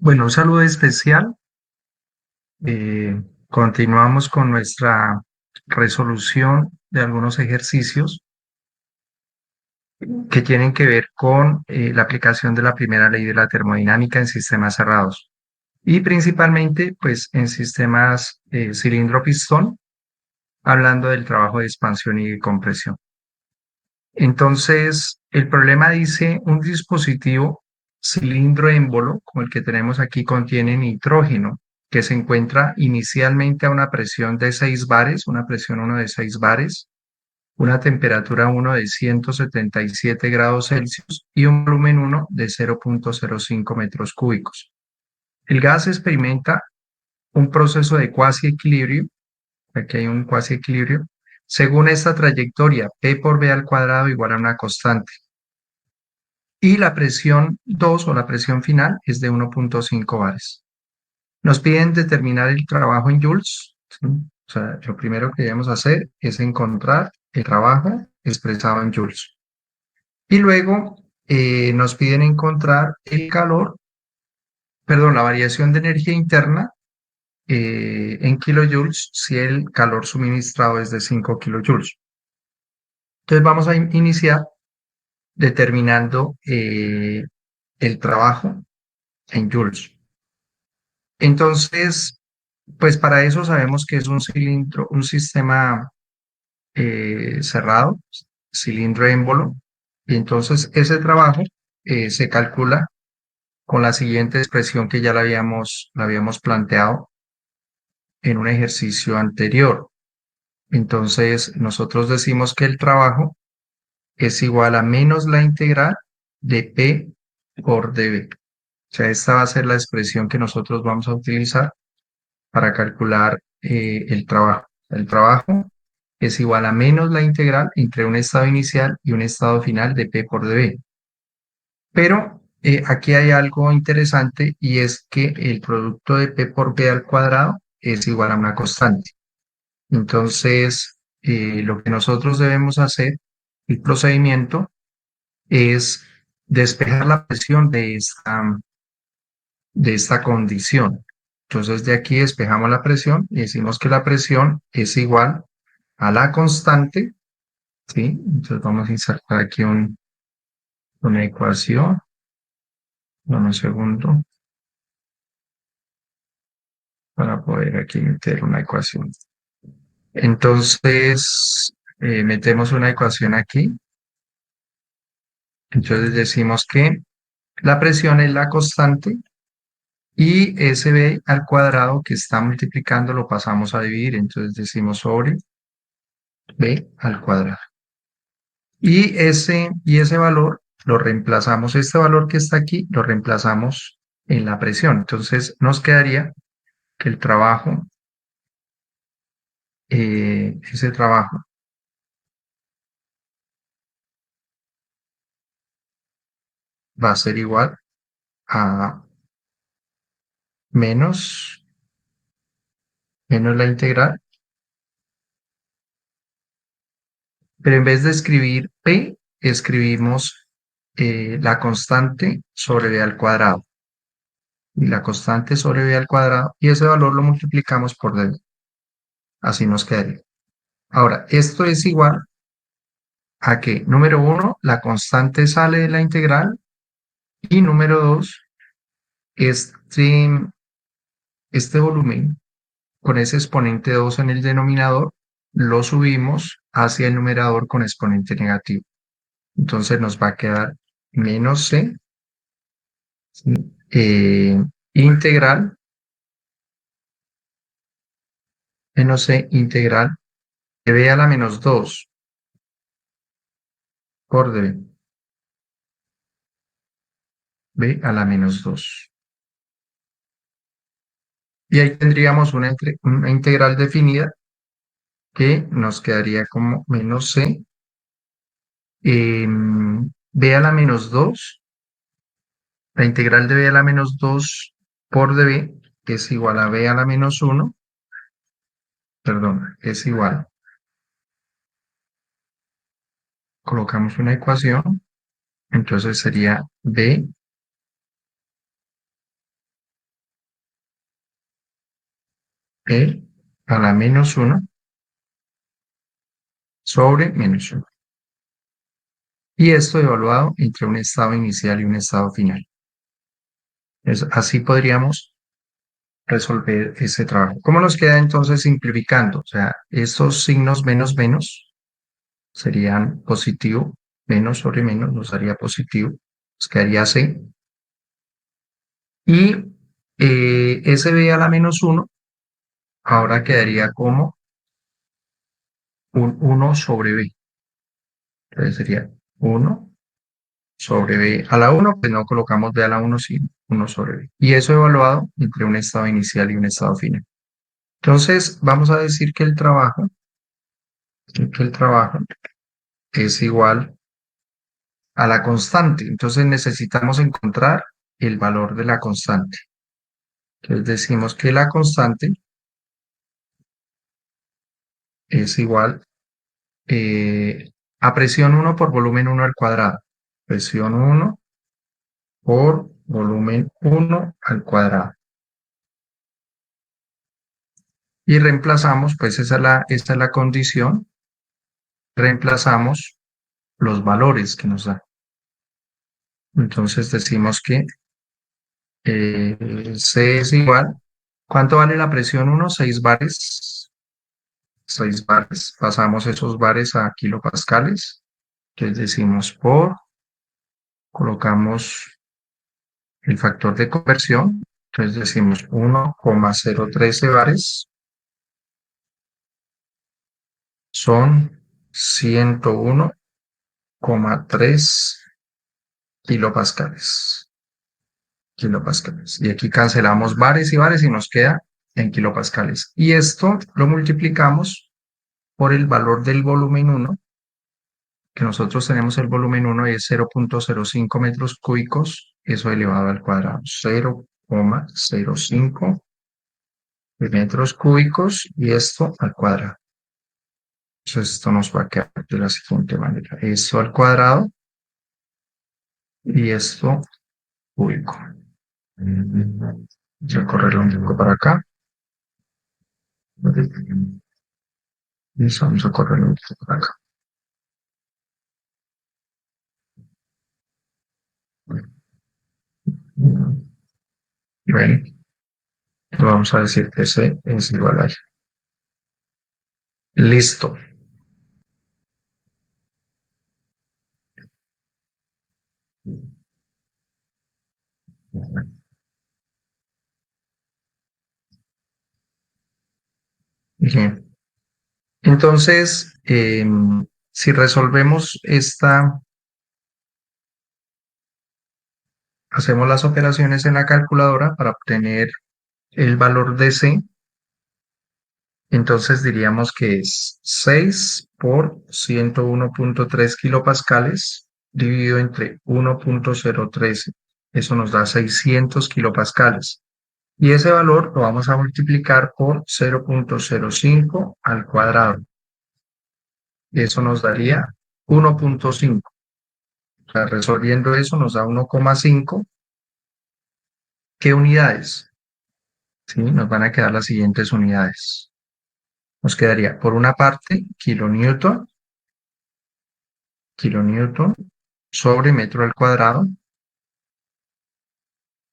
Bueno, un saludo especial. Continuamos con nuestra resolución de algunos ejercicios que tienen que ver con la aplicación de la primera ley de la termodinámica en sistemas cerrados y principalmente pues en sistemas cilindro-pistón, hablando del trabajo de expansión y de compresión. Entonces, el problema dice un dispositivo cilindro-émbolo, como el que tenemos aquí, contiene nitrógeno, que se encuentra inicialmente a una presión de 6 bares, una presión 1 de 6 bares, una temperatura 1 de 177 grados Celsius y un volumen 1 de 0,05 metros cúbicos. El gas experimenta un proceso de cuasi equilibrio. Aquí hay un cuasi equilibrio. Según esta trayectoria, P por B al cuadrado igual a una constante. Y la presión 2 o la presión final es de 1,5 bares. Nos piden determinar el trabajo en joules, ¿sí? O sea, lo primero que debemos hacer es encontrar el trabajo expresado en joules. Y luego nos piden encontrar el calor, perdón, la variación de energía interna en kilojoules si el calor suministrado es de 5 kilojoules. Entonces vamos a iniciar determinando el trabajo en joules. Entonces, pues para eso sabemos que es un cilindro, un sistema cerrado, cilindro émbolo, y entonces ese trabajo se calcula con la siguiente expresión que ya la habíamos planteado en un ejercicio anterior. Entonces, nosotros decimos que el trabajo es igual a menos la integral de P por dB. O sea, esta va a ser la expresión que nosotros vamos a utilizar para calcular el trabajo. El trabajo es igual a menos la integral entre un estado inicial y un estado final de P por dB. Pero aquí hay algo interesante y es que el producto de P por B al cuadrado es igual a una constante. Entonces, lo que nosotros debemos hacer, el procedimiento, es despejar la presión de esta condición. Entonces, de aquí despejamos la presión y decimos que la presión es igual a la constante, ¿sí? Entonces, vamos a insertar aquí una ecuación. Dame un segundo para poder aquí meter una ecuación. Entonces, metemos una ecuación aquí. Entonces, decimos que la presión es la constante y ese b al cuadrado que está multiplicando lo pasamos a dividir. Entonces, decimos sobre b al cuadrado. Y ese valor lo reemplazamos, este valor que está aquí, lo reemplazamos en la presión. Entonces, nos quedaría que el trabajo, ese trabajo va a ser igual a menos, menos la integral, pero en vez de escribir P, escribimos la constante sobre B al cuadrado. Y la constante sobre B al cuadrado, y ese valor lo multiplicamos por D. Así nos quedaría. Ahora, esto es igual a que, número 1, la constante sale de la integral, y número 2, este volumen con ese exponente 2 en el denominador, lo subimos hacia el numerador con exponente negativo. Entonces nos va a quedar menos C integral, menos C integral de B a la menos 2 por dB, B a la menos 2. Y ahí tendríamos una integral definida que nos quedaría como menos C B a la menos 2. La integral de B a la menos 2 por dB es igual a B a la menos 1, perdón, es igual. Colocamos una ecuación, entonces sería B E a la menos 1 sobre menos 1. Y esto evaluado entre un estado inicial y un estado final. Así podríamos resolver ese trabajo. ¿Cómo nos queda entonces simplificando? O sea, estos signos menos menos serían positivo, menos sobre menos nos daría positivo, nos quedaría C. Y SB a la menos 1 ahora quedaría como un 1 sobre B. Entonces sería 1 sobre B a la 1, pues no colocamos B a la 1, sino 1 sobre B. Y eso evaluado entre un estado inicial y un estado final. Entonces, vamos a decir que el trabajo es igual a la constante. Entonces, necesitamos encontrar el valor de la constante. Entonces, decimos que la constante es igual a presión 1 por volumen 1 al cuadrado. Presión 1 por volumen 1 al cuadrado. Y reemplazamos, pues esa es la condición, reemplazamos los valores que nos da. Entonces decimos que C es igual. ¿Cuánto vale la presión 1? 6 bares. 6 bares. Pasamos esos bares a kilopascales. Entonces decimos colocamos el factor de conversión. Entonces decimos 1,013 bares son 101,3 kilopascales. Kilopascales. Y aquí cancelamos bares y bares y nos queda en kilopascales. Y esto lo multiplicamos por el valor del volumen 1, que nosotros tenemos el volumen 1 y es 0,05 metros cúbicos, eso elevado al cuadrado. 0,05 metros cúbicos y esto al cuadrado. Entonces esto nos va a quedar de la siguiente manera. Esto al cuadrado y esto cúbico. Voy a correrlo un poco para acá. Listo, vamos a correrlo un poco para acá. Bueno, vamos a decir que C es igual a Y. Listo. Bien. Entonces, si resolvemos hacemos las operaciones en la calculadora para obtener el valor de C, entonces diríamos que es 6 por 101,3 kilopascales dividido entre 1,013. Eso nos da 600 kilopascales. Y ese valor lo vamos a multiplicar por 0,05 al cuadrado. Eso nos daría 1,5. O sea, resolviendo eso nos da 1,5. ¿Qué unidades? Sí, nos van a quedar las siguientes unidades. Nos quedaría, por una parte, kilonewton sobre metro al cuadrado,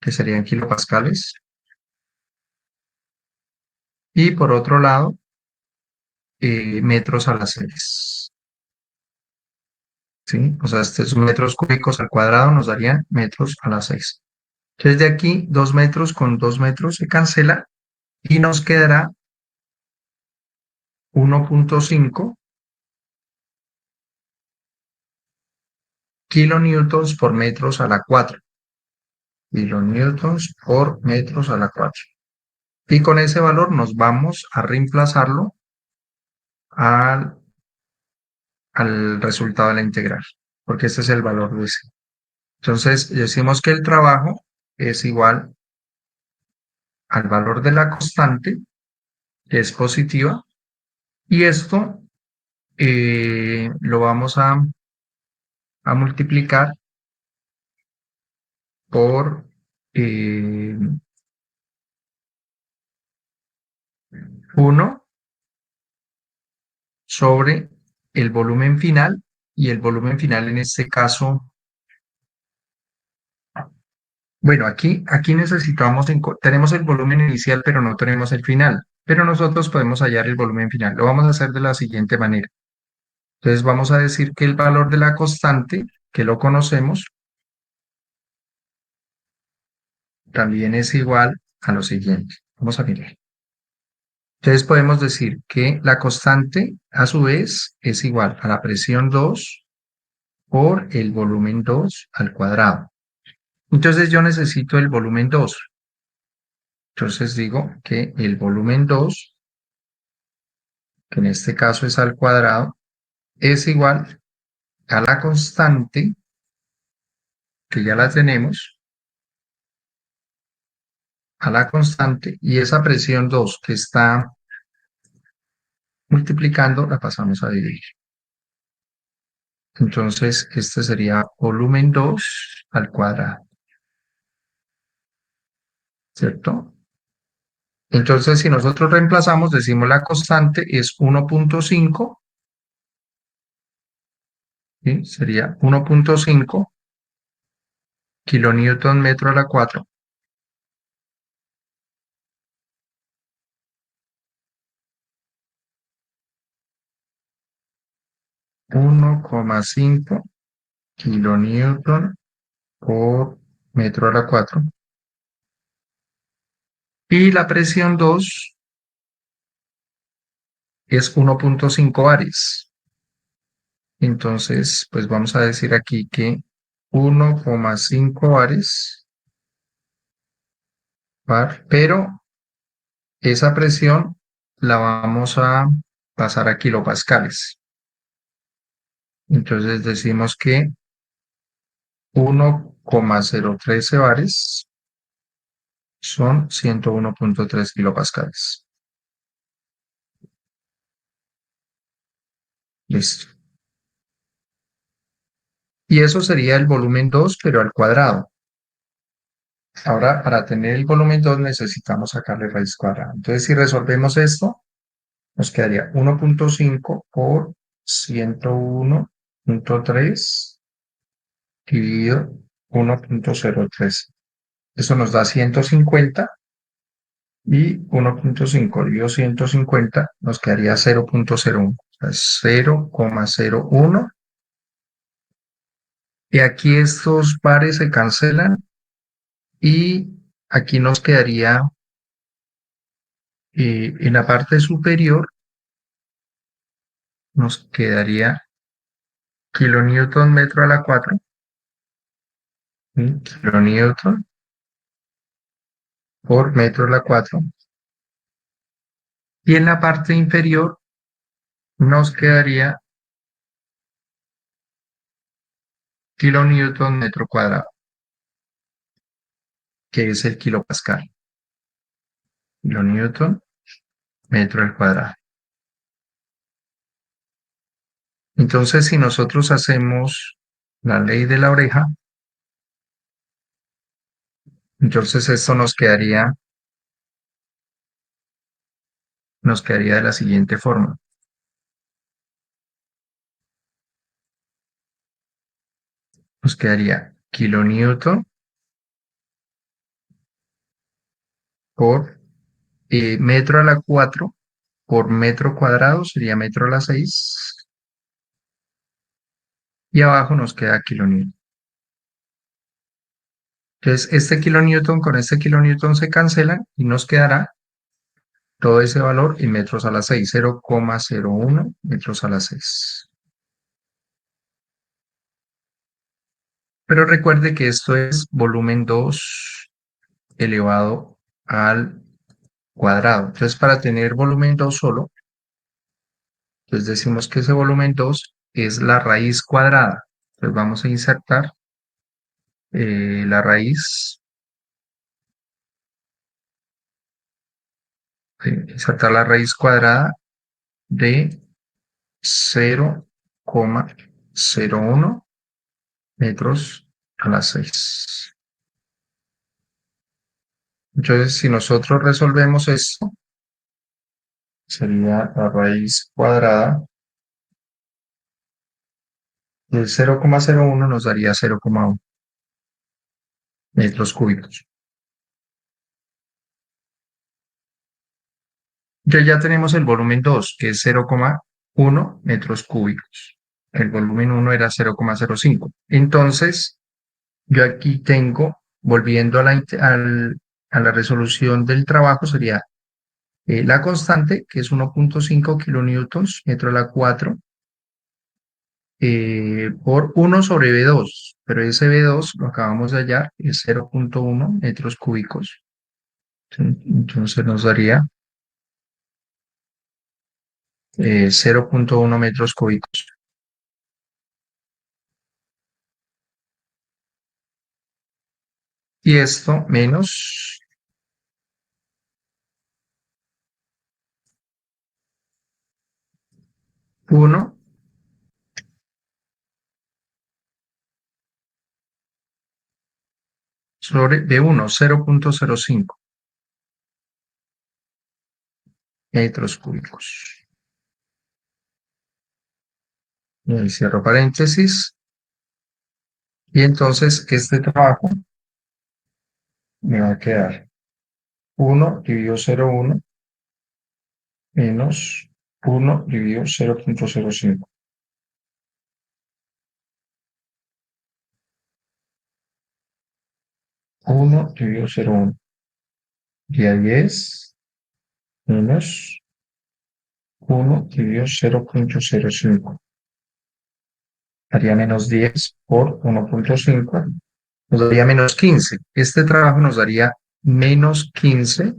que serían kilopascales. Y por otro lado, metros a la 6. ¿Sí? O sea, estos metros cúbicos al cuadrado nos darían metros a la 6. Entonces de aquí 2 metros con 2 metros se cancela y nos quedará 1,5 kilonewtons por metros a la 4. Kilonewtons por metros a la 4. Y con ese valor nos vamos a reemplazarlo al, al resultado de la integral, porque este es el valor de C. Entonces decimos que el trabajo es igual al valor de la constante, que es positiva, y esto lo vamos a multiplicar por, eh, 1 sobre el volumen final, y el volumen final en este caso, bueno, aquí necesitamos, tenemos el volumen inicial, pero no tenemos el final, pero nosotros podemos hallar el volumen final. Lo vamos a hacer de la siguiente manera. Entonces vamos a decir que el valor de la constante, que lo conocemos, también es igual a lo siguiente. Vamos a mirar. Entonces podemos decir que la constante, a su vez, es igual a la presión 2 por el volumen 2 al cuadrado. Entonces yo necesito el volumen 2. Entonces digo que el volumen 2, que en este caso es al cuadrado, es igual a la constante, que ya la tenemos, a la constante, y esa presión 2 que está multiplicando la pasamos a dividir. Entonces este sería volumen 2 al cuadrado, ¿cierto? Entonces si nosotros reemplazamos, decimos la constante es 1.5, ¿sí? Sería 1.5 kilonewton metro a la 4. 1,5 kilonewton por metro a la 4. Y la presión 2 es 1.5 bares. Entonces, pues vamos a decir aquí que 1,5 bares, pero esa presión la vamos a pasar a kilopascales. Entonces decimos que 1,013 bares son 101.3 kilopascales. Listo. Y eso sería el volumen 2, pero al cuadrado. Ahora, para tener el volumen 2 necesitamos sacarle raíz cuadrada. Entonces, si resolvemos esto, nos quedaría 1.5 por 101.3 dividido 1.03. Eso nos da 150, y 1.5 dividido 150 nos quedaría 0.01. O sea, 0,01. Y aquí estos pares se cancelan y aquí nos quedaría en la parte superior, nos quedaría kilonewton metro a la 4, ¿sí? Kilonewton por metro a la 4. Y en la parte inferior nos quedaría kilonewton metro cuadrado, que es el kilopascal. Kilonewton metro al cuadrado. Entonces, si nosotros hacemos la ley de la oreja, entonces esto nos quedaría de la siguiente forma. Nos quedaría kilonewton por metro a la 4 por metro cuadrado, sería metro a la 6. Y abajo nos queda kilonewton. Entonces, este kilonewton con este kilonewton se cancelan y nos quedará todo ese valor en metros a la 6, 0,01 metros a la 6. Pero recuerde que esto es volumen 2 elevado al cuadrado. Entonces, para tener volumen 2 solo, entonces decimos que ese volumen 2 es la raíz cuadrada. Entonces vamos a insertar la raíz, insertar la raíz cuadrada de 0,01 metros a la 6. Entonces, si nosotros resolvemos esto, sería la raíz cuadrada del 0,01 nos daría 0,1 metros cúbicos. Ya tenemos el volumen 2 que es 0,1 metros cúbicos. El volumen 1 era 0,05. Entonces, yo aquí tengo, volviendo a la resolución del trabajo, sería la constante, que es 1,5 kilonewtons, metro a la 4, por 1 sobre V2, pero ese V2 lo acabamos de hallar, es 0,1 metros cúbicos. Entonces nos daría 0,1 metros cúbicos. Y esto menos 1 sobre V1, 0,05 metros cúbicos. Y ahí cierro paréntesis. Y entonces este trabajo me va a quedar 1 dividido 0,1 menos 1 dividido 0,05. Uno dividido 0,1. Y ahí es menos 1 dividido 0,05. Haría menos 10 por 1,5. Nos daría menos 15. Este trabajo nos daría menos 15.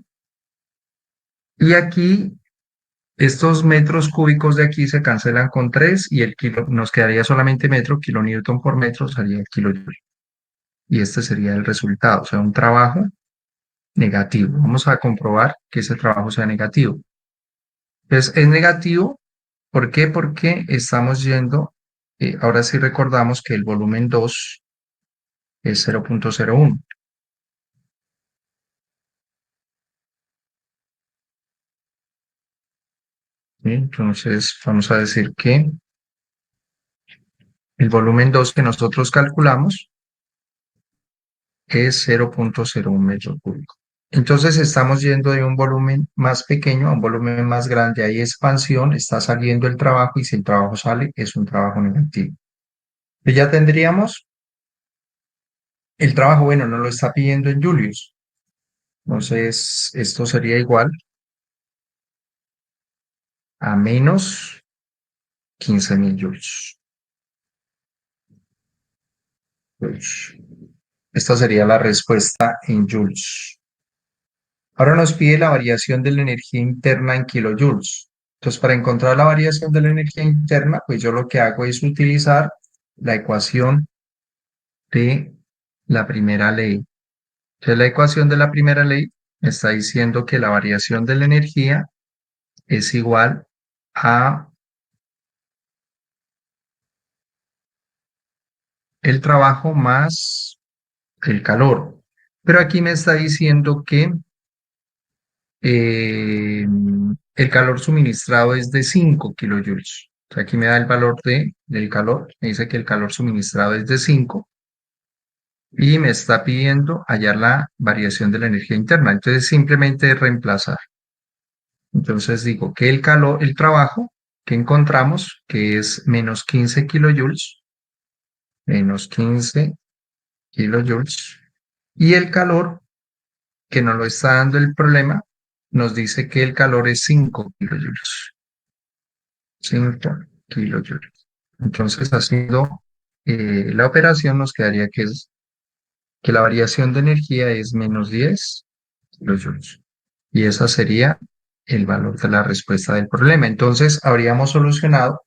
Y aquí estos metros cúbicos de aquí se cancelan con 3 y el kilo nos quedaría solamente metro, kilonewton por metro sería kilojoule. Y este sería el resultado, o sea, un trabajo negativo. Vamos a comprobar que ese trabajo sea negativo. Entonces, es negativo. ¿Por qué? Porque estamos yendo, ahora sí recordamos que el volumen 2 es 0,01. ¿Sí? Entonces, vamos a decir que el volumen 2 que nosotros calculamos es 0,01 metros cúbicos. Entonces estamos yendo de un volumen más pequeño a un volumen más grande. Hay expansión, está saliendo el trabajo y si el trabajo sale es un trabajo negativo. Y ya tendríamos el trabajo, bueno, nos lo está pidiendo en Julius. Entonces esto sería igual a menos 15.000 joules. Esta sería la respuesta en joules. Ahora nos pide la variación de la energía interna en kilojoules. Entonces, para encontrar la variación de la energía interna, pues yo lo que hago es utilizar la ecuación de la primera ley. Entonces, la ecuación de la primera ley me está diciendo que la variación de la energía es igual a el trabajo más el calor. Pero aquí me está diciendo que el calor suministrado es de 5 kilojoules. O sea, aquí me da el valor del calor, me dice que el calor suministrado es de 5 y me está pidiendo hallar la variación de la energía interna. Entonces simplemente reemplazar. Entonces digo que el calor, el trabajo que encontramos, que es menos 15 kilojoules, menos 15 kilojoules, y el calor que nos lo está dando el problema, nos dice que el calor es 5 kilojoules. 5 kilojoules. Entonces, haciendo la operación, nos quedaría que la variación de energía es menos 10 kilojoules. Y ese sería el valor de la respuesta del problema. Entonces, habríamos solucionado,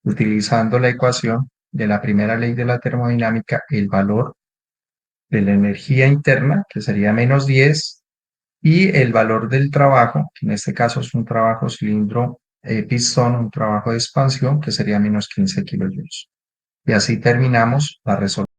utilizando la ecuación de la primera ley de la termodinámica, el valor de la energía interna, que sería menos 10, y el valor del trabajo, que en este caso es un trabajo cilindro pistón, un trabajo de expansión, que sería menos 15 kilojoules. Y así terminamos la resolución.